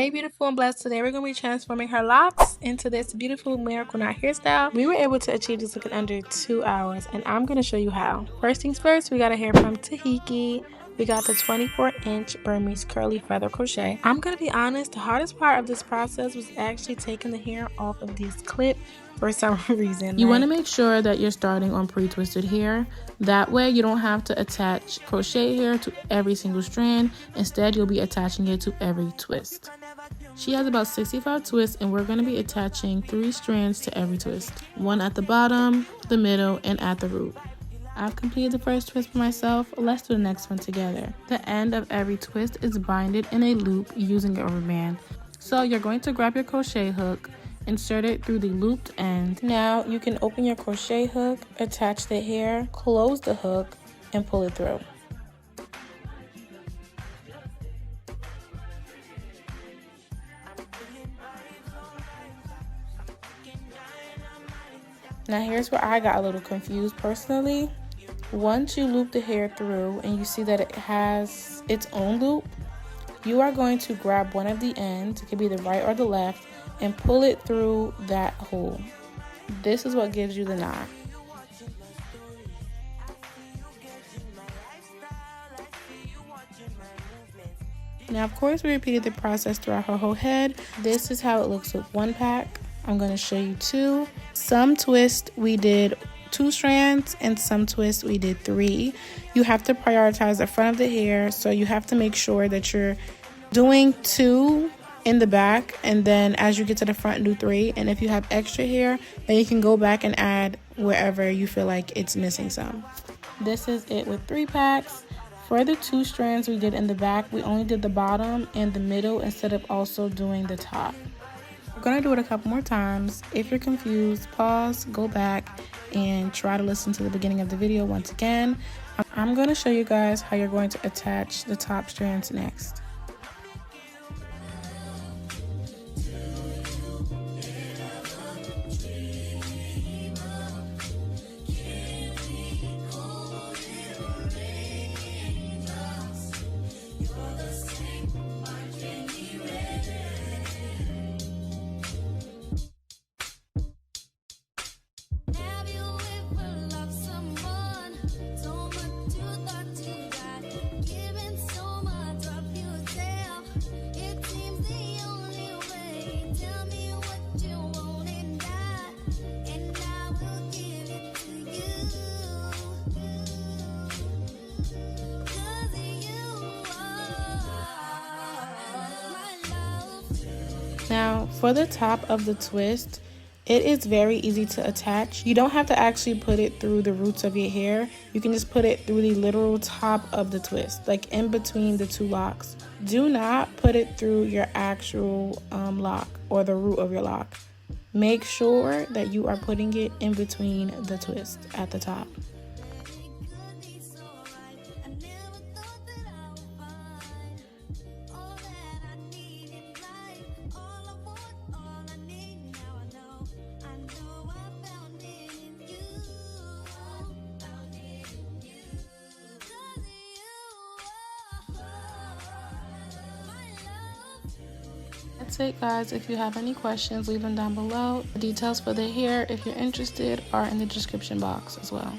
Hey beautiful and blessed, today we're going to be transforming her locks into this beautiful miracle knot hairstyle. We were able to achieve this look in under 2 hours and I'm going to show you how. First things first, we got a hair from Tahikie. We got the 24-inch Burmese curly feather crochet. I'm going to be honest, the hardest part of this process was actually taking the hair off of this clip for some reason. You want to make sure that you're starting on pre-twisted hair. That way you don't have to attach crochet hair to every single strand. Instead, you'll be attaching it to every twist. She has about 65 twists and we're going to be attaching 3 strands to every twist. One at the bottom, the middle, and at the root. I've completed the first twist for myself. Let's do the next one together. The end of every twist is binded in a loop using a rubber band. So you're going to grab your crochet hook, insert it through the looped end. Now you can open your crochet hook, attach the hair, close the hook, and pull it through. Now here's where I got a little confused personally. Once you loop the hair through and you see that it has its own loop, you are going to grab one of the ends, it could be the right or the left, and pull it through that hole. This is what gives you the knot. Now of course we repeated the process throughout her whole head. This is how it looks with one pack. I'm going to show you 2. Some twists we did 2 strands and some twists we did 3. You have to prioritize the front of the hair, so you have to make sure that you're doing 2 in the back, and then as you get to the front do 3. And if you have extra hair, then you can go back and add wherever you feel like it's missing some. This is it with 3 packs. For the 2 strands we did in the back, we only did the bottom and the middle instead of also doing the top. We're going to do it a couple more times. If you're confused, pause, go back, and try to listen to the beginning of the video once again. I'm going to show you guys how you're going to attach the top strands next. Now for the top of the twist, it is very easy to attach. You don't have to actually put it through the roots of your hair. You can just put it through the literal top of the twist, like in between the 2 locks. Do not put it through your actual lock or the root of your lock. Make sure that you are putting it in between the twist at the top. That's it guys. If you have any questions, leave them down below. The details for the hair, if you're interested, are in the description box as well.